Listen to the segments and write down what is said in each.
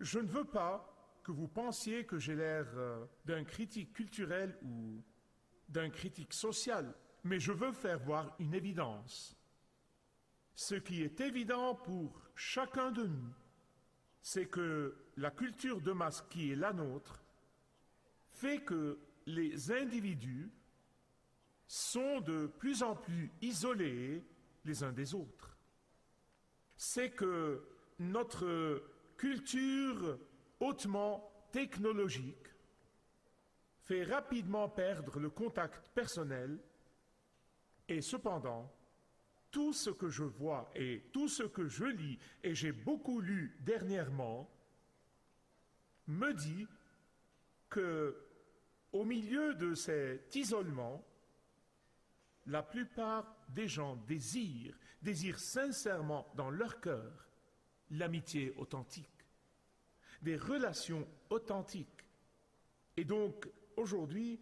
Je ne veux pas que vous pensiez que j'ai l'air d'un critique culturel ou d'un critique social, mais je veux faire voir une évidence. Ce qui est évident pour chacun de nous, c'est que la culture de masse qui est la nôtre fait que les individus sont de plus en plus isolés les uns des autres. C'est que notre culture hautement technologique fait rapidement perdre le contact personnel et cependant, tout ce que je vois et tout ce que je lis, et j'ai beaucoup lu dernièrement, me dit que au milieu de cet isolement, la plupart des gens désirent sincèrement dans leur cœur l'amitié authentique, des relations authentiques. Et donc, aujourd'hui,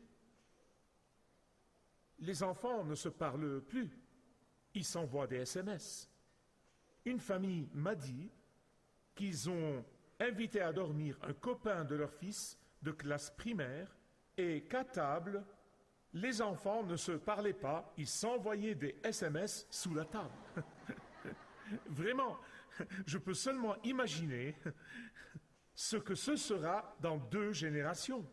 les enfants ne se parlent plus, ils s'envoient des SMS. Une famille m'a dit qu'ils ont invité à dormir un copain de leur fils de classe primaire et qu'à table, les enfants ne se parlaient pas, ils s'envoyaient des SMS sous la table. Vraiment, je peux seulement imaginer ce que ce sera dans 2 générations.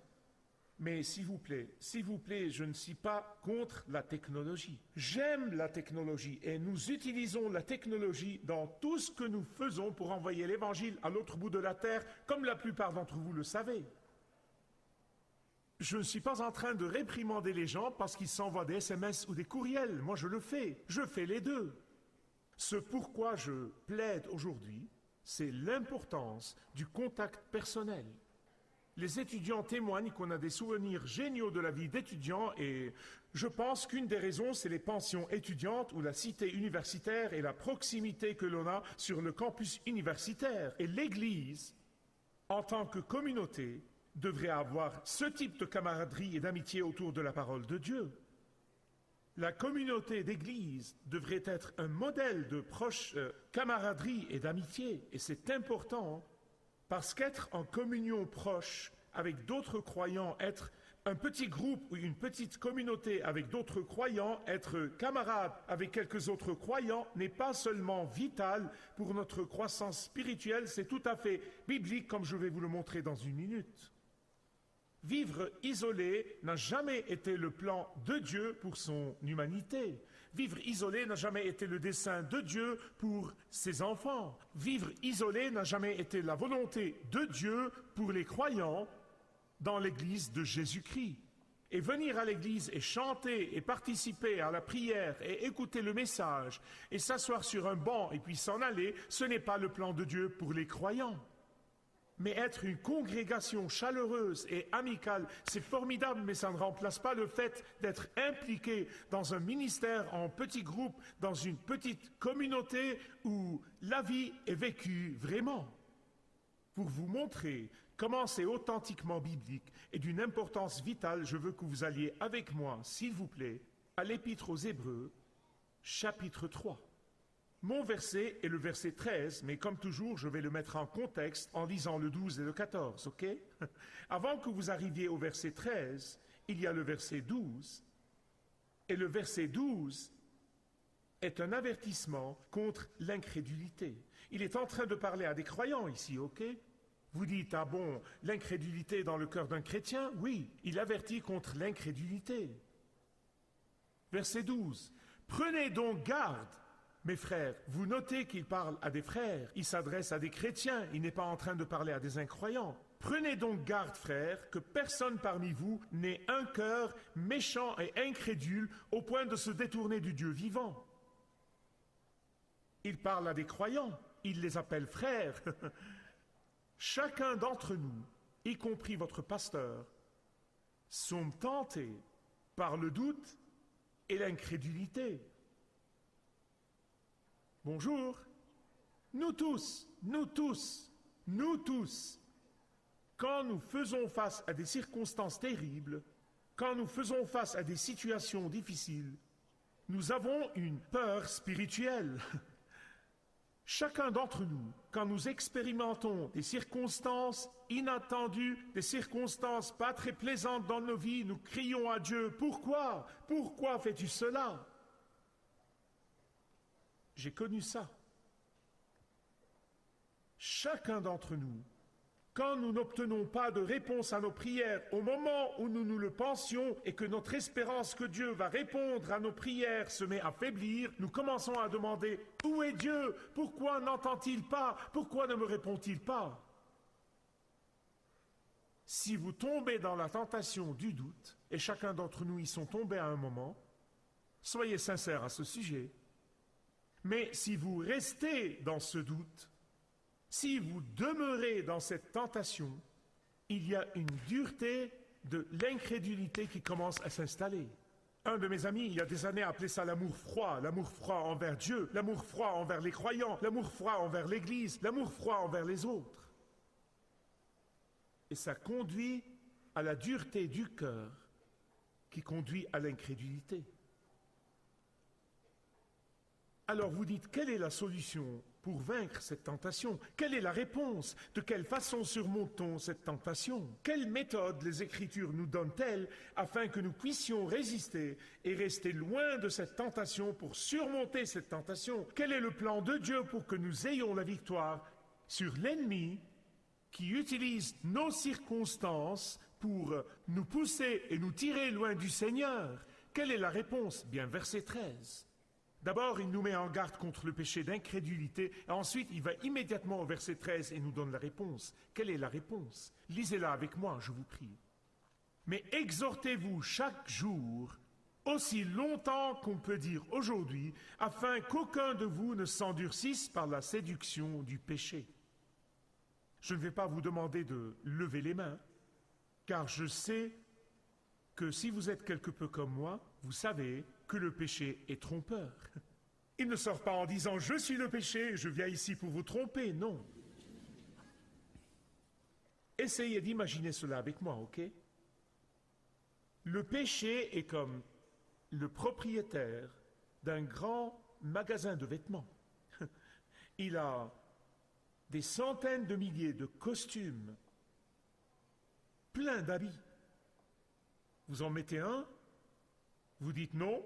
Mais s'il vous plaît, je ne suis pas contre la technologie. J'aime la technologie et nous utilisons la technologie dans tout ce que nous faisons pour envoyer l'évangile à l'autre bout de la terre, comme la plupart d'entre vous le savez. Je ne suis pas en train de réprimander les gens parce qu'ils s'envoient des SMS ou des courriels. Moi, je fais les deux. Ce pourquoi je plaide aujourd'hui, c'est l'importance du contact personnel. Les étudiants témoignent qu'on a des souvenirs géniaux de la vie d'étudiant et je pense qu'une des raisons, c'est les pensions étudiantes ou la cité universitaire et la proximité que l'on a sur le campus universitaire. Et l'Église, en tant que communauté, devrait avoir ce type de camaraderie et d'amitié autour de la parole de Dieu. La communauté d'Église devrait être un modèle de proche camaraderie et d'amitié. Et c'est important parce qu'être en communion proche avec d'autres croyants, être un petit groupe ou une petite communauté avec d'autres croyants, être camarade avec quelques autres croyants n'est pas seulement vital pour notre croissance spirituelle, c'est tout à fait biblique comme je vais vous le montrer dans une minute. Vivre isolé n'a jamais été le plan de Dieu pour son humanité. Vivre isolé n'a jamais été le dessein de Dieu pour ses enfants. Vivre isolé n'a jamais été la volonté de Dieu pour les croyants dans l'Église de Jésus-Christ. Et venir à l'Église et chanter et participer à la prière et écouter le message et s'asseoir sur un banc et puis s'en aller, ce n'est pas le plan de Dieu pour les croyants. Mais être une congrégation chaleureuse et amicale, c'est formidable, mais ça ne remplace pas le fait d'être impliqué dans un ministère en petit groupe, dans une petite communauté où la vie est vécue vraiment. Pour vous montrer comment c'est authentiquement biblique et d'une importance vitale, je veux que vous alliez avec moi, s'il vous plaît, à l'Épître aux Hébreux, chapitre 3. Mon verset est le verset 13, mais comme toujours, je vais le mettre en contexte en lisant le 12 et le 14, ok? Avant que vous arriviez au verset 13, il y a le verset 12. Et le verset 12 est un avertissement contre l'incrédulité. Il est en train de parler à des croyants ici, ok? Vous dites, ah bon, l'incrédulité dans le cœur d'un chrétien? Oui, il avertit contre l'incrédulité. Verset 12. Prenez donc garde. Mes frères, vous notez qu'il parle à des frères, il s'adresse à des chrétiens, il n'est pas en train de parler à des incroyants. Prenez donc garde, frères, que personne parmi vous n'ait un cœur méchant et incrédule au point de se détourner du Dieu vivant. Il parle à des croyants, il les appelle frères. Chacun d'entre nous, y compris votre pasteur, sommes tentés par le doute et l'incrédulité. Bonjour, nous tous, quand nous faisons face à des circonstances terribles, quand nous faisons face à des situations difficiles, nous avons une peur spirituelle. Chacun d'entre nous, quand nous expérimentons des circonstances inattendues, des circonstances pas très plaisantes dans nos vies, nous crions à Dieu, pourquoi? Pourquoi fais-tu cela? J'ai connu ça. Chacun d'entre nous, quand nous n'obtenons pas de réponse à nos prières au moment où nous le pensions et que notre espérance que Dieu va répondre à nos prières se met à faiblir, nous commençons à demander « Où est Dieu? Pourquoi n'entend-il pas? Pourquoi ne me répond-il pas ?» Si vous tombez dans la tentation du doute, et chacun d'entre nous y sont tombés à un moment, soyez sincères à ce sujet. Mais si vous restez dans ce doute, si vous demeurez dans cette tentation, il y a une dureté de l'incrédulité qui commence à s'installer. Un de mes amis, il y a des années, a appelé ça l'amour froid envers Dieu, l'amour froid envers les croyants, l'amour froid envers l'Église, l'amour froid envers les autres. Et ça conduit à la dureté du cœur qui conduit à l'incrédulité. Alors vous dites, quelle est la solution pour vaincre cette tentation? Quelle est la réponse? De quelle façon surmonte-t-on cette tentation? Quelle méthode les Écritures nous donnent-elles afin que nous puissions résister et rester loin de cette tentation pour surmonter cette tentation? Quel est le plan de Dieu pour que nous ayons la victoire sur l'ennemi qui utilise nos circonstances pour nous pousser et nous tirer loin du Seigneur? Quelle est la réponse? Bien, verset 13. D'abord, il nous met en garde contre le péché d'incrédulité, et ensuite, il va immédiatement au verset 13 et nous donne la réponse. Quelle est la réponse? Lisez-la avec moi, je vous prie. Mais exhortez-vous chaque jour, aussi longtemps qu'on peut dire aujourd'hui, afin qu'aucun de vous ne s'endurcisse par la séduction du péché. Je ne vais pas vous demander de lever les mains, car je sais que si vous êtes quelque peu comme moi, vous savez que le péché est trompeur. Il ne sort pas en disant « Je suis le péché, je viens ici pour vous tromper », non. Essayez d'imaginer cela avec moi, ok? Le péché est comme le propriétaire d'un grand magasin de vêtements. Il a des centaines de milliers de costumes, plein d'habits. Vous en mettez un, vous dites non,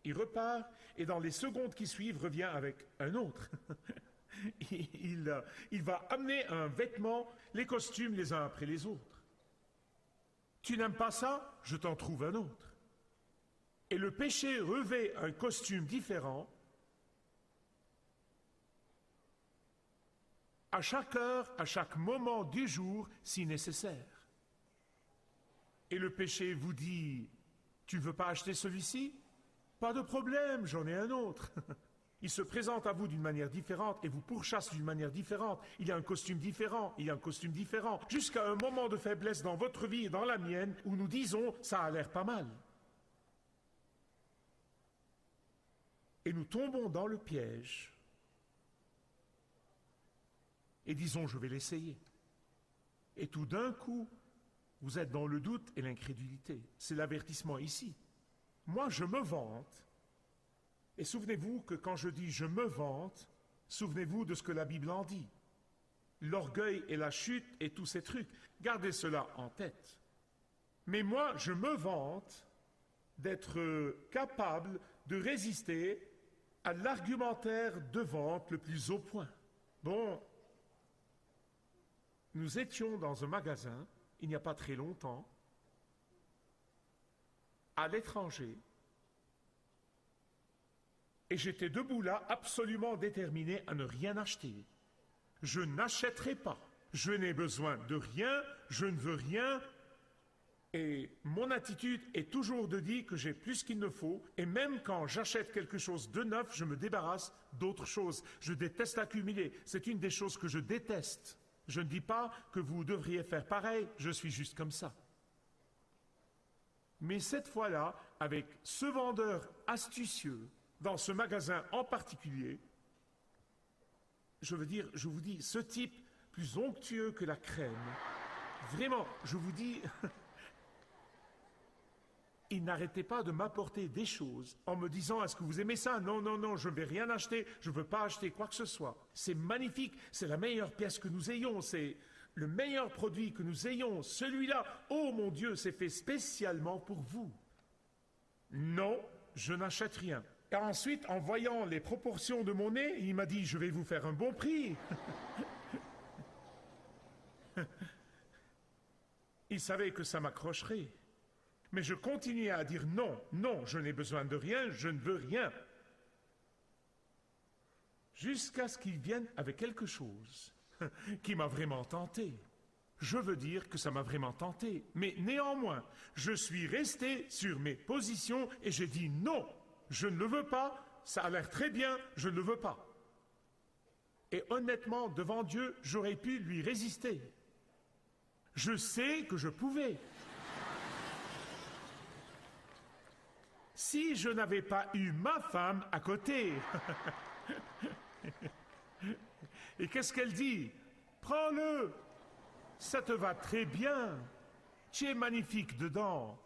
il repart, et dans les secondes qui suivent, revient avec un autre. il va amener un vêtement, les costumes les uns après les autres. Tu n'aimes pas ça? Je t'en trouve un autre. Et le péché revêt un costume différent à chaque heure, à chaque moment du jour, si nécessaire. Et le péché vous dit, tu ne veux pas acheter celui-ci? Pas de problème, j'en ai un autre. Il se présente à vous d'une manière différente et vous pourchasse d'une manière différente. Il y a un costume différent, il y a un costume différent, jusqu'à un moment de faiblesse dans votre vie et dans la mienne où nous disons, ça a l'air pas mal. Et nous tombons dans le piège et disons, je vais l'essayer. Et tout d'un coup, vous êtes dans le doute et l'incrédulité. C'est l'avertissement ici. Moi, je me vante. Et souvenez-vous que quand je dis je me vante, souvenez-vous de ce que la Bible en dit. L'orgueil et la chute et tous ces trucs. Gardez cela en tête. Mais moi, je me vante d'être capable de résister à l'argumentaire de vente le plus au point. Bon, nous étions dans un magasin, il n'y a pas très longtemps, à l'étranger, et j'étais debout là, absolument déterminé à ne rien acheter. Je n'achèterai pas. Je n'ai besoin de rien, je ne veux rien. Et mon attitude est toujours de dire que j'ai plus qu'il ne faut. Et même quand j'achète quelque chose de neuf, je me débarrasse d'autres choses. Je déteste accumuler. C'est une des choses que je déteste. Je ne dis pas que vous devriez faire pareil, je suis juste comme ça. Mais cette fois-là, avec ce vendeur astucieux, dans ce magasin en particulier, je veux dire, je vous dis, ce type plus onctueux que la crème, vraiment, je vous dis, il n'arrêtait pas de m'apporter des choses en me disant « Est-ce que vous aimez ça ?» Non, non, non, je ne vais rien acheter, je ne veux pas acheter quoi que ce soit. C'est magnifique, c'est la meilleure pièce que nous ayons, c'est le meilleur produit que nous ayons. Celui-là, oh mon Dieu, c'est fait spécialement pour vous. Non, je n'achète rien. Et ensuite, en voyant les proportions de mon nez, il m'a dit « Je vais vous faire un bon prix. » Il savait que ça m'accrocherait. Mais je continuais à dire non, non, je n'ai besoin de rien, je ne veux rien. Jusqu'à ce qu'il vienne avec quelque chose qui m'a vraiment tenté. Je veux dire que ça m'a vraiment tenté. Mais néanmoins, je suis resté sur mes positions et j'ai dit non, je ne le veux pas, ça a l'air très bien, je ne le veux pas. Et honnêtement, devant Dieu, j'aurais pu lui résister. Je sais que je pouvais. Si je n'avais pas eu ma femme à côté. Et qu'est-ce qu'elle dit? Prends-le, ça te va très bien, tu es magnifique dedans.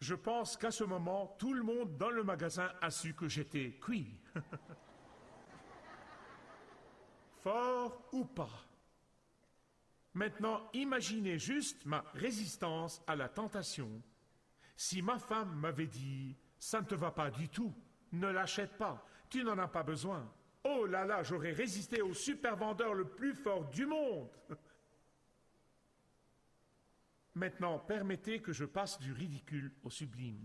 Je pense qu'à ce moment, tout le monde dans le magasin a su que j'étais cuit. Fort ou pas. Maintenant, imaginez juste ma résistance à la tentation. Si ma femme m'avait dit « ça ne te va pas du tout, ne l'achète pas, tu n'en as pas besoin », oh là là, j'aurais résisté au super vendeur le plus fort du monde. Maintenant, permettez que je passe du ridicule au sublime.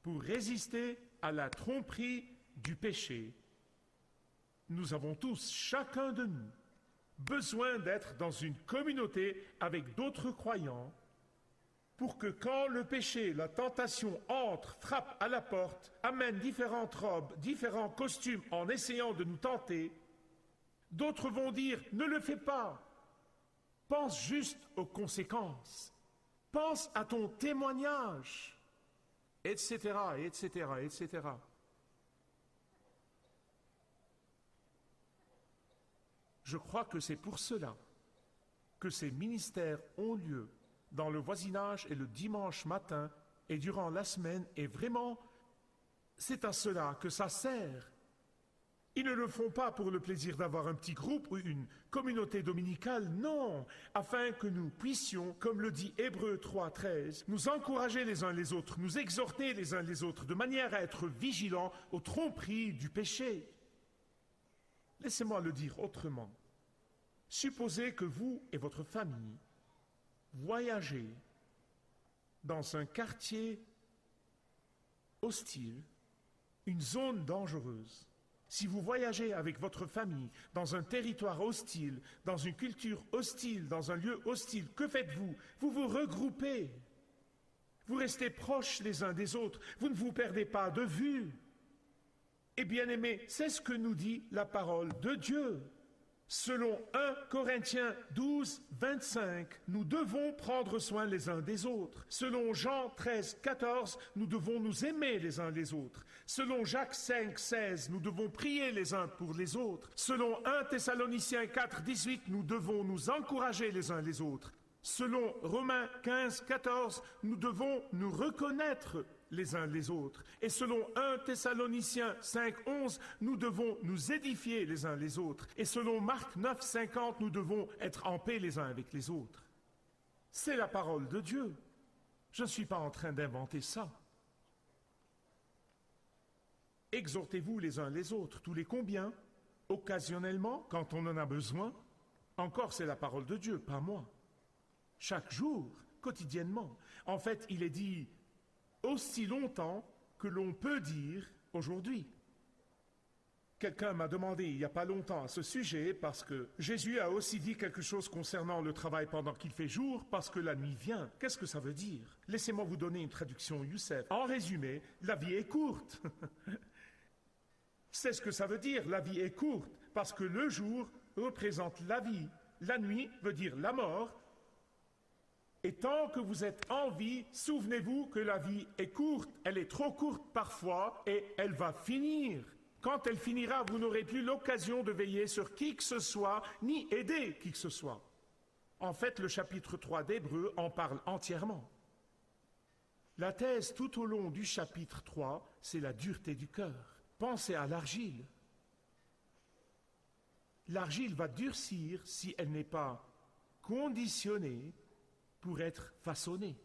Pour résister à la tromperie du péché, nous avons tous, chacun de nous, besoin d'être dans une communauté avec d'autres croyants pour que quand le péché, la tentation entre, frappe à la porte, amène différentes robes, différents costumes en essayant de nous tenter, d'autres vont dire « ne le fais pas ». Pense juste aux conséquences. Pense à ton témoignage, etc., etc., etc. Je crois que c'est pour cela que ces ministères ont lieu dans le voisinage et le dimanche matin et durant la semaine, et vraiment, c'est à cela que ça sert. Ils ne le font pas pour le plaisir d'avoir un petit groupe ou une communauté dominicale, non, afin que nous puissions, comme le dit Hébreux 3:13, nous encourager les uns les autres, nous exhorter les uns les autres, de manière à être vigilants aux tromperies du péché. Laissez-moi le dire autrement. Supposez que vous et votre famille voyagez dans un quartier hostile, une zone dangereuse. Si vous voyagez avec votre famille dans un territoire hostile, dans une culture hostile, dans un lieu hostile, que faites-vous? Vous vous regroupez. Vous restez proches les uns des autres. Vous ne vous perdez pas de vue. Et bien aimés, c'est ce que nous dit la parole de Dieu. Selon 1 Corinthiens 12, 25, nous devons prendre soin les uns des autres. Selon Jean 13, 14, nous devons nous aimer les uns les autres. Selon Jacques 5, 16, nous devons prier les uns pour les autres. Selon 1 Thessaloniciens 4, 18, nous devons nous encourager les uns les autres. Selon Romains 15, 14, nous devons nous reconnaître les uns les autres. Et selon 1 Thessaloniciens 5, 11, nous devons nous édifier les uns les autres. Et selon Marc 9, 50, nous devons être en paix les uns avec les autres. C'est la parole de Dieu. Je ne suis pas en train d'inventer ça. Exhortez-vous les uns les autres, tous les combien, occasionnellement, quand on en a besoin. Encore, c'est la parole de Dieu, pas moi. Chaque jour, quotidiennement. En fait, il est dit aussi longtemps que l'on peut dire aujourd'hui. Quelqu'un m'a demandé il n'y a pas longtemps à ce sujet parce que Jésus a aussi dit quelque chose concernant le travail pendant qu'il fait jour parce que la nuit vient. Qu'est-ce que ça veut dire? Laissez-moi vous donner une traduction Youssef. En résumé, la vie est courte. C'est ce que ça veut dire, la vie est courte, parce que le jour représente la vie. La nuit veut dire la mort. Et tant que vous êtes en vie, souvenez-vous que la vie est courte. Elle est trop courte parfois et elle va finir. Quand elle finira, vous n'aurez plus l'occasion de veiller sur qui que ce soit, ni aider qui que ce soit. En fait, le chapitre 3 d'Hébreux en parle entièrement. La thèse tout au long du chapitre 3, c'est la dureté du cœur. Pensez à l'argile. L'argile va durcir si elle n'est pas conditionnée pour être façonnée.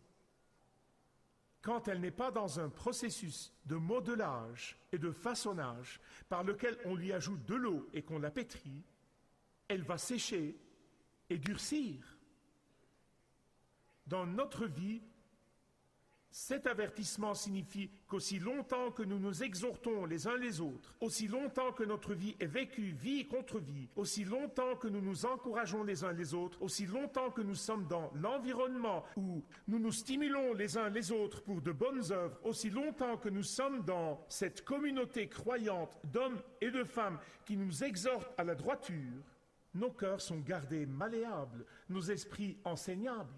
Quand elle n'est pas dans un processus de modelage et de façonnage par lequel on lui ajoute de l'eau et qu'on la pétrit, elle va sécher et durcir. Dans notre vie, cet avertissement signifie qu'aussi longtemps que nous nous exhortons les uns les autres, aussi longtemps que notre vie est vécue vie contre vie, aussi longtemps que nous nous encourageons les uns les autres, aussi longtemps que nous sommes dans l'environnement où nous nous stimulons les uns les autres pour de bonnes œuvres, aussi longtemps que nous sommes dans cette communauté croyante d'hommes et de femmes qui nous exhortent à la droiture, nos cœurs sont gardés malléables, nos esprits enseignables.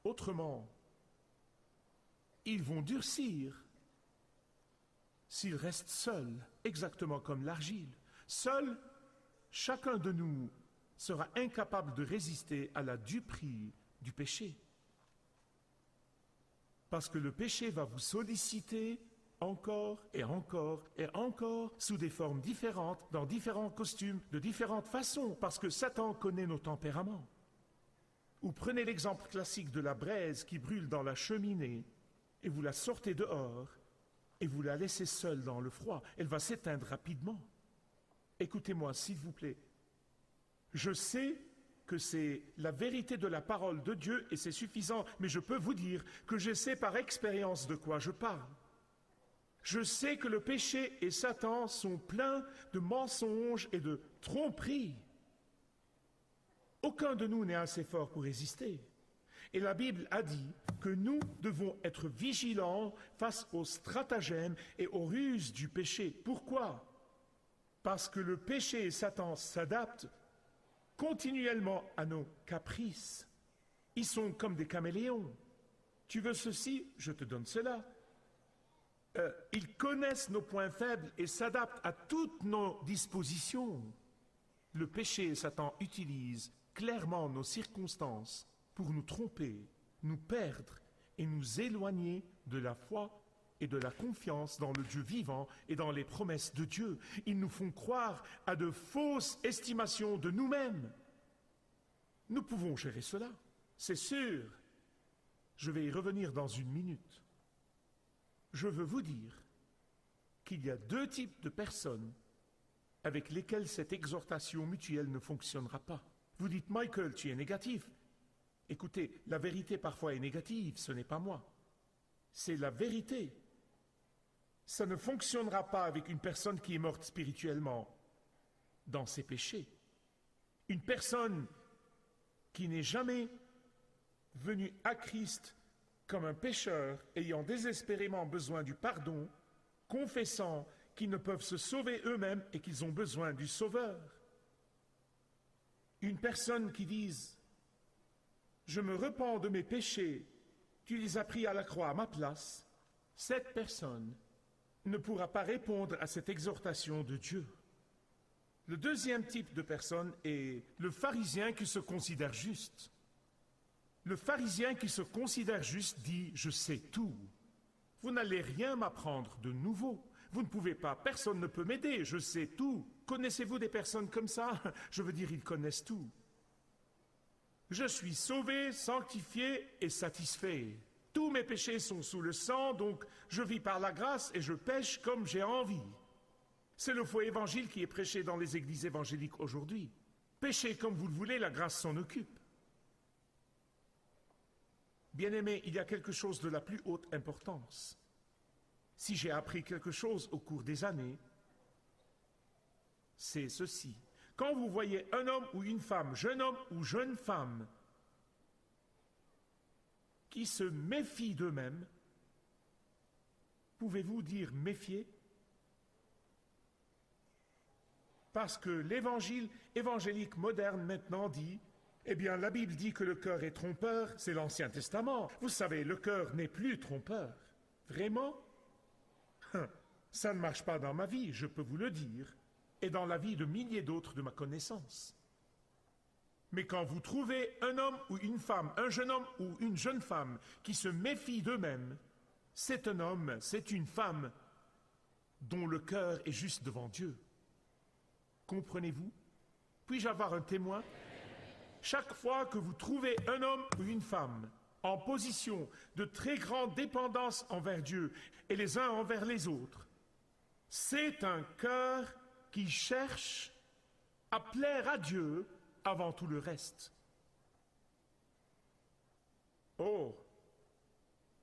Autrement, ils vont durcir s'ils restent seuls, exactement comme l'argile. Seul, chacun de nous sera incapable de résister à la duperie du péché. Parce que le péché va vous solliciter encore et encore et encore, sous des formes différentes, dans différents costumes, de différentes façons, parce que Satan connaît nos tempéraments. Ou prenez l'exemple classique de la braise qui brûle dans la cheminée et vous la sortez dehors et vous la laissez seule dans le froid. Elle va s'éteindre rapidement. Écoutez-moi, s'il vous plaît. Je sais que c'est la vérité de la parole de Dieu et c'est suffisant, mais je peux vous dire que je sais par expérience de quoi je parle. Je sais que le péché et Satan sont pleins de mensonges et de tromperies. Aucun de nous n'est assez fort pour résister. Et la Bible a dit que nous devons être vigilants face aux stratagèmes et aux ruses du péché. Pourquoi? Parce que le péché et Satan s'adaptent continuellement à nos caprices. Ils sont comme des caméléons. Tu veux ceci, je te donne cela. Ils connaissent nos points faibles et s'adaptent à toutes nos dispositions. Le péché et Satan utilisent clairement nos circonstances pour nous tromper, nous perdre et nous éloigner de la foi et de la confiance dans le Dieu vivant et dans les promesses de Dieu. Ils nous font croire à de fausses estimations de nous-mêmes. Nous pouvons gérer cela, c'est sûr. Je vais y revenir dans une minute. Je veux vous dire qu'il y a deux types de personnes avec lesquelles cette exhortation mutuelle ne fonctionnera pas. Vous dites, Michael, tu es négatif. Écoutez, la vérité parfois est négative, ce n'est pas moi. C'est la vérité. Ça ne fonctionnera pas avec une personne qui est morte spirituellement dans ses péchés. Une personne qui n'est jamais venue à Christ comme un pécheur ayant désespérément besoin du pardon, confessant qu'ils ne peuvent se sauver eux-mêmes et qu'ils ont besoin du Sauveur. Une personne qui dise « Je me repens de mes péchés, tu les as pris à la croix à ma place », cette personne ne pourra pas répondre à cette exhortation de Dieu. Le deuxième type de personne est le pharisien qui se considère juste. Le pharisien qui se considère juste dit « Je sais tout ». Vous n'allez rien m'apprendre de nouveau. Vous ne pouvez pas, personne ne peut m'aider, je sais tout. Connaissez-vous des personnes comme ça? Je veux dire, ils connaissent tout. Je suis sauvé, sanctifié et satisfait. Tous mes péchés sont sous le sang, donc je vis par la grâce et je pêche comme j'ai envie. C'est le faux évangile qui est prêché dans les églises évangéliques aujourd'hui. Péchez comme vous le voulez, la grâce s'en occupe. Bien-aimés, il y a quelque chose de la plus haute importance. Si j'ai appris quelque chose au cours des années, c'est ceci. Quand vous voyez un homme ou une femme, jeune homme ou jeune femme, qui se méfient d'eux-mêmes, pouvez-vous dire méfier? Parce que l'évangile évangélique moderne maintenant dit, eh bien la Bible dit que le cœur est trompeur, c'est l'Ancien Testament. Vous savez, le cœur n'est plus trompeur. Vraiment? Ça ne marche pas dans ma vie, je peux vous le dire, et dans la vie de milliers d'autres de ma connaissance. Mais quand vous trouvez un homme ou une femme, un jeune homme ou une jeune femme qui se méfie d'eux-mêmes, c'est un homme, c'est une femme dont le cœur est juste devant Dieu. Comprenez-vous? Puis-je avoir un témoin? Chaque fois que vous trouvez un homme ou une femme en position de très grande dépendance envers Dieu et les uns envers les autres, c'est un cœur qui cherche à plaire à Dieu avant tout le reste. Oh,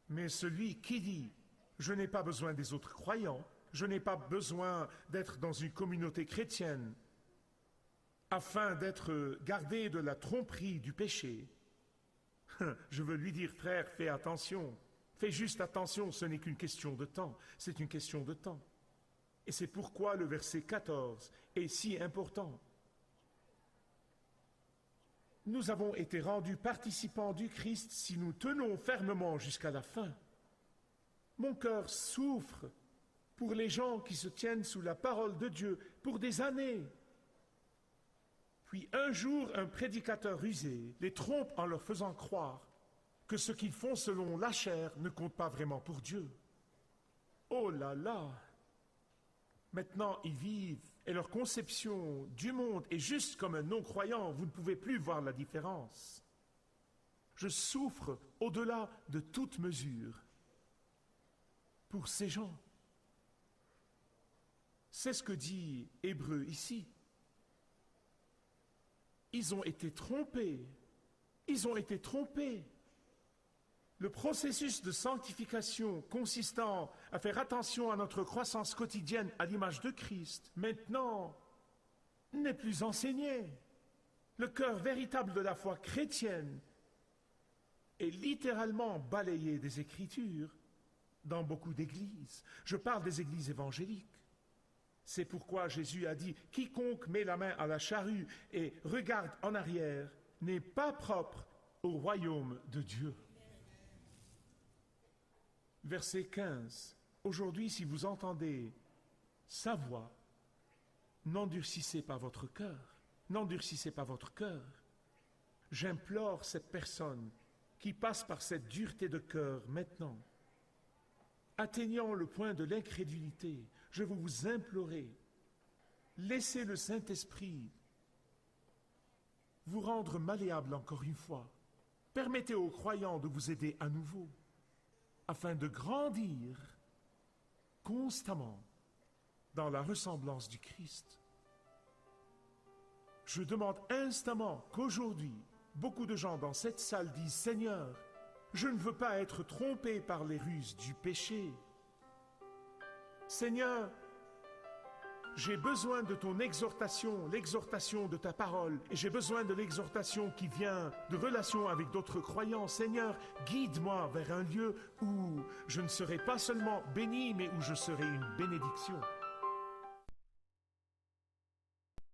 mais celui qui dit « Je n'ai pas besoin des autres croyants, je n'ai pas besoin d'être dans une communauté chrétienne afin d'être gardé de la tromperie du péché », je veux lui dire « Frère, fais attention, fais juste attention, ce n'est qu'une question de temps, c'est une question de temps. » Et c'est pourquoi le verset 14 est si important. Nous avons été rendus participants du Christ si nous tenons fermement jusqu'à la fin. Mon cœur souffre pour les gens qui se tiennent sous la parole de Dieu pour des années. Puis un jour, un prédicateur rusé les trompe en leur faisant croire que ce qu'ils font selon la chair ne compte pas vraiment pour Dieu. Oh là là! Maintenant, ils vivent et leur conception du monde est juste comme un non-croyant. Vous ne pouvez plus voir la différence. Je souffre au-delà de toute mesure pour ces gens. C'est ce que dit Hébreu ici. Ils ont été trompés. Ils ont été trompés. Le processus de sanctification consistant à faire attention à notre croissance quotidienne à l'image de Christ, maintenant, n'est plus enseigné. Le cœur véritable de la foi chrétienne est littéralement balayé des Écritures dans beaucoup d'églises. Je parle des églises évangéliques. C'est pourquoi Jésus a dit « Quiconque met la main à la charrue et regarde en arrière n'est pas propre au royaume de Dieu. » Verset 15. Aujourd'hui, si vous entendez sa voix, n'endurcissez pas votre cœur. N'endurcissez pas votre cœur. J'implore cette personne qui passe par cette dureté de cœur maintenant. Atteignant le point de l'incrédulité, je veux vous implorer, laissez le Saint-Esprit vous rendre malléable encore une fois. Permettez aux croyants de vous aider à nouveau, afin de grandir constamment dans la ressemblance du Christ. Je demande instamment qu'aujourd'hui, beaucoup de gens dans cette salle disent « Seigneur, je ne veux pas être trompé par les ruses du péché. Seigneur, j'ai besoin de ton exhortation, l'exhortation de ta parole, et j'ai besoin de l'exhortation qui vient de relations avec d'autres croyants. Seigneur, guide-moi vers un lieu où je ne serai pas seulement béni, mais où je serai une bénédiction.